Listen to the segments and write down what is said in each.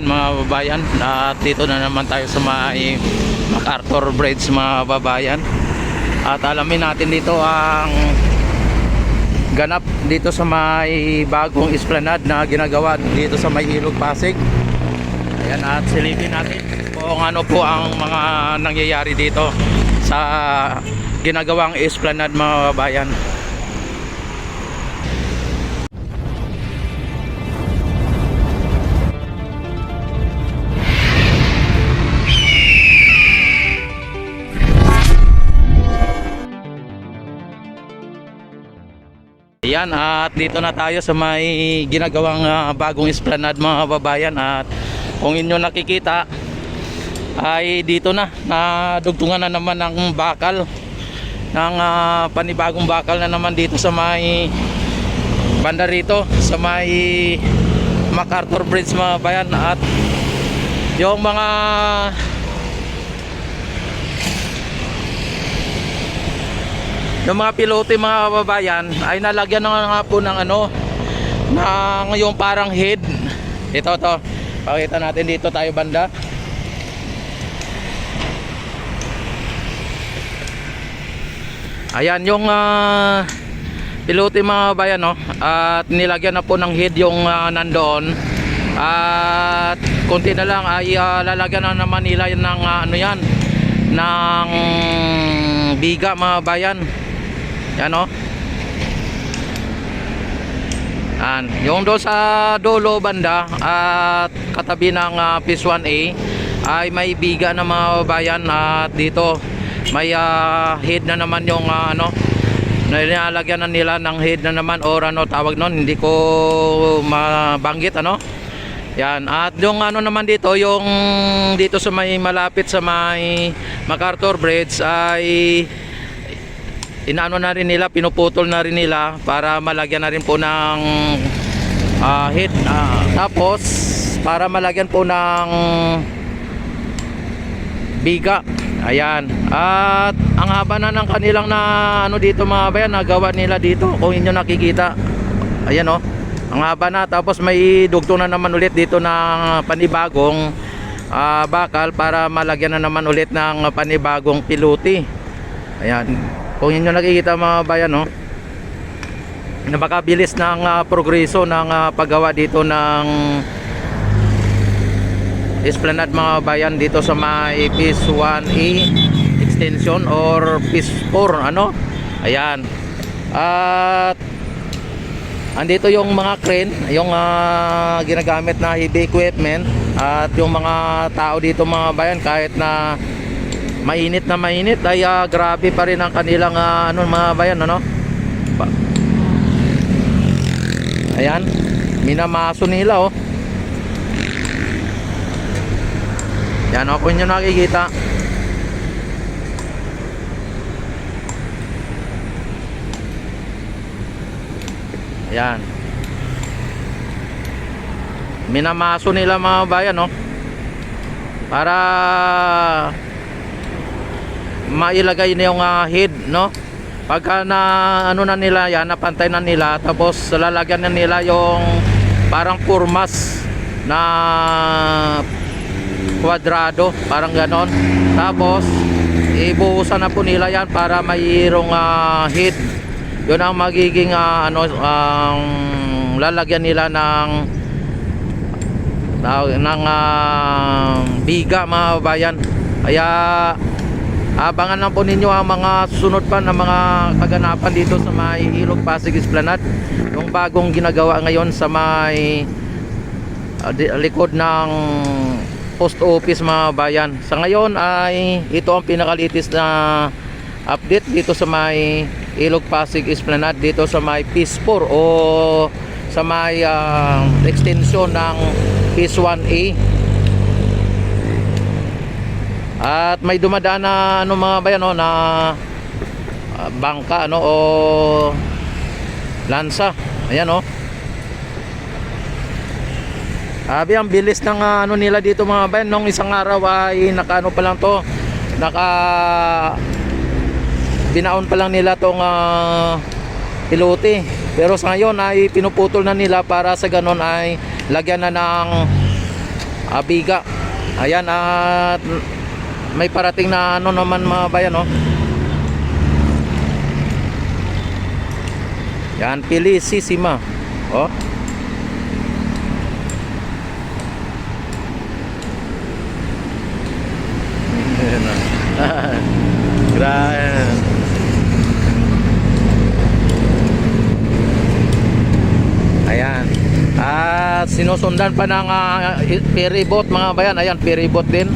Ayan mga babayan, at dito na naman tayo sa may MacArthur Bridge mga babayan. At alamin natin dito ang ganap dito sa may bagong esplanade na ginagawa dito sa may Ilog Pasig. Ayan, at silipin natin kung ano po ang mga nangyayari dito sa ginagawang esplanade mga babayan. Ayan, at dito na tayo sa may ginagawang bagong esplanade mga babayan. At kung inyo nakikita ay dito na nadugtungan na naman ng bakal, ng panibagong bakal na naman dito sa may banda rito sa may MacArthur Bridge mga bayan. At yung mga pilote mga babayan ay nalagyan na nga po ng ng yung parang head. Ito to, pakita natin dito tayo banda. Ayan yung pilote mga babayan, no? At nilagyan na po ng head yung nandoon. At konti na lang ay lalagyan na naman nila ng ng biga mga bayan. Yan, o. Yung doon sa dulo banda at katabi ng Phase 1A ay may biga na mga bayan. At dito may head na naman yung nilalagyan na nila ng head na naman, or tawag nun, hindi ko mabanggit yan. At yung naman dito, yung dito sa may malapit sa may MacArthur Bridge ay inaano na rin nila, pinuputol na rin nila para malagyan na rin po ng head. Tapos para malagyan po ng biga. Ayan. At ang haba na ng kanilang dito mga bayan, nagawa nila dito. Kung inyo nakikita, ayan, o, ang haba na. Tapos may dugtong na naman ulit dito ng panibagong bakal para malagyan na naman ulit ng panibagong pilote. Ayan. Kung inyo nakikita mga bayan, no, napakabilis ng progreso ng paggawa dito ng esplanade mga bayan dito sa may Phase 1A extension or Phase 4 ayan. At andito yung mga crane, yung ginagamit na heavy equipment. At yung mga tao dito mga bayan, kahit na mainit ay grabe pa rin ang kanilang mga bayan, ayan, minamaso nila, yan, kung nyo nakikita. Ayan, minamaso nila mga bayan, para mailagay na yung head, pagka na na nila yan, napantay na nila, tapos lalagyan na nila yung parang formas na kwadrado, parang ganon. Tapos ibuhusan na po nila yan para mayroong head. Yun ang magiging lalagyan nila ng biga mga bayan. Kaya abangan lang po ninyo ang mga susunod pa na mga kaganapan dito sa may Ilog Pasig Esplanade, yung bagong ginagawa ngayon sa may likod ng post office mga bayan. Sa ngayon ay ito ang pinakalitis na update dito sa may Ilog Pasig Esplanade, dito sa may Phase 4 o sa may extension ng Phase 1A. At may dumadaan na mga bayan, na bangka o lansa. Ayan, Abi, ang bilis ng nila dito mga bayan. Nung isang araw ay pa lang to, binaon pa lang nila tong pilote. Pero sa ngayon ay pinuputol na nila para sa ganon ay lagyan na ng Biga. Ayan, at may parating na ano naman mga bayan, oh. Yan, Felicissima. Oh. Grabe. Ayan. At sinusundan pa ng ferry boat mga bayan. Ayan, ferry boat din.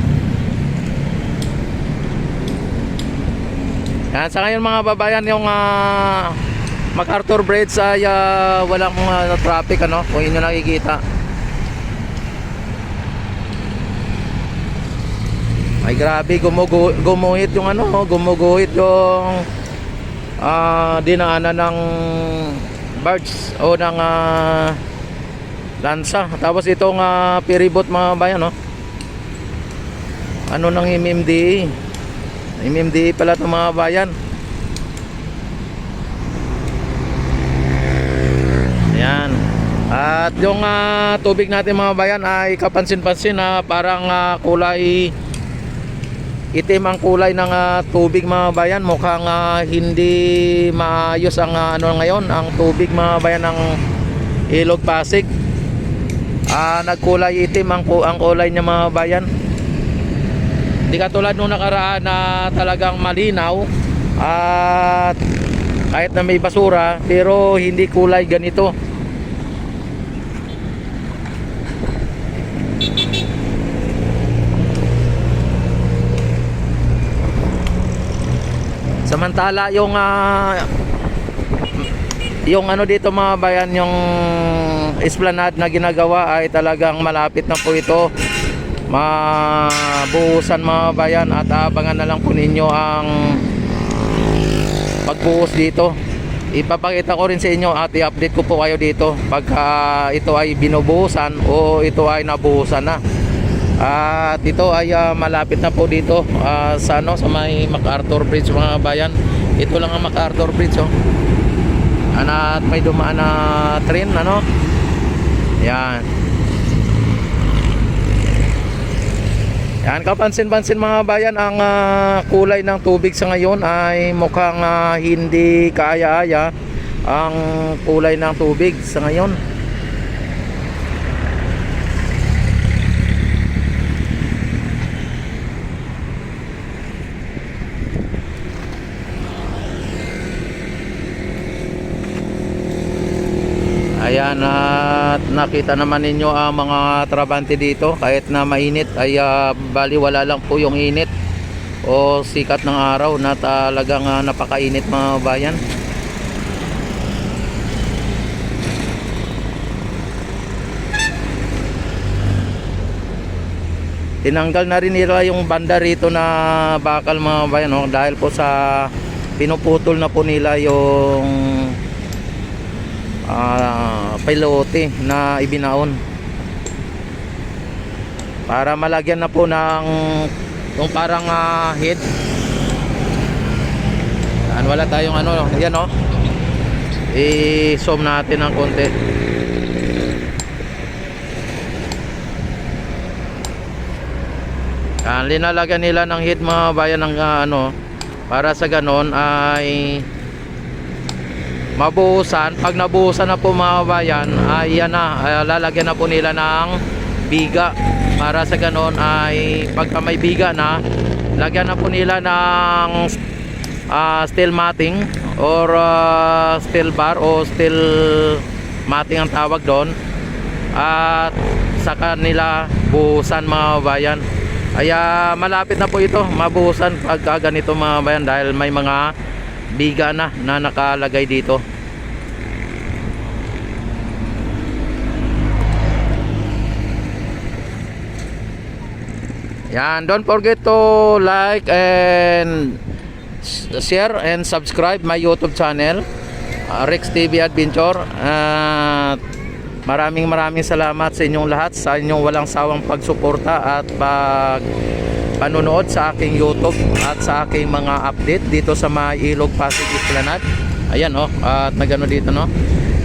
Yan, sa ngayon mga babayan, yung MacArthur Bridge ay walang traffic, ano, kung inyo nakikita. Ay grabe, gumuhit yung ano, gumuguhit yung dinaanan ng barge o ng lansa. Tapos itong ferry boat mga bayan, no? Ano ng MMDA? MMDA pala itong mga bayan. Ayan. At yung tubig natin mga bayan ay kapansin-pansin na parang kulay itim ang kulay ng tubig mga bayan. Mukhang hindi maayos ang ano ngayon, ang tubig mga bayan ng Ilog Pasig. Nagkulay itim ang kulay niya mga bayan. Hindi katulad nung nakaraan na talagang malinaw at kahit na may basura, pero hindi kulay ganito. Samantala yung ano dito mga bayan, yung esplanade na ginagawa ay talagang malapit na po ito mabuhusan mga bayan, at abangan na lang po ninyo ang pagbuhos dito. Ipapakita ko rin sa inyo at i-update ko po kayo dito pagka ito ay binubuhusan o ito ay nabuhusan na. At ito ay malapit na po dito sa ano, sa may MacArthur Bridge mga bayan. Ito lang ang MacArthur Bridge, oh. At may dumaan na train, ano. Yan. Yan, kapansin-pansin mga bayan, ang kulay ng tubig sa ngayon ay mukhang hindi kaaya-aya ang kulay ng tubig sa ngayon. Ayan, at nakita naman ninyo ang mga trabante dito. Kahit na mainit ay baliwala lang po yung init o sikat ng araw na talagang napakainit mga bayan. Tinanggal na rin nila yung banda rito na bakal mga bayan, no? Dahil po sa pinuputol na po nila yung pilote na ibinaon para malagyan na po ng yung parang head. Wala tayong ano, yan, no? I-zoom natin ng konti. Linalagyan nila ng head mga bayan ng ano, para sa ganon ay mabuhusan. Pag nabuhusan na po mga bayan ay yan na, lalagyan na po nila ng biga para sa ganon ay pagka may biga na, lagyan na po nila ng steel matting or steel bar o steel matting ang tawag doon, at saka nila buhusan mga bayan. Kaya malapit na po ito mabuhusan pagka ganito mga bayan, dahil may mga biga na nakalagay dito. Yan, don't forget to like and share and subscribe my YouTube channel, Rex TV Adventure. Maraming salamat sa inyong lahat, sa inyong walang sawang pagsuporta at panonood sa aking YouTube at sa aking mga update dito sa may Ilog Pasig Esplanade. Ayan, oh, at nagano dito, no.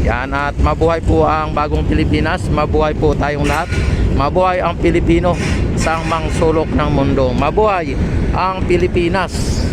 Yan, at mabuhay po ang bagong Pilipinas, mabuhay po tayong lahat. Mabuhay ang Pilipino sa mang sulok ng mundo. Mabuhay ang Pilipinas.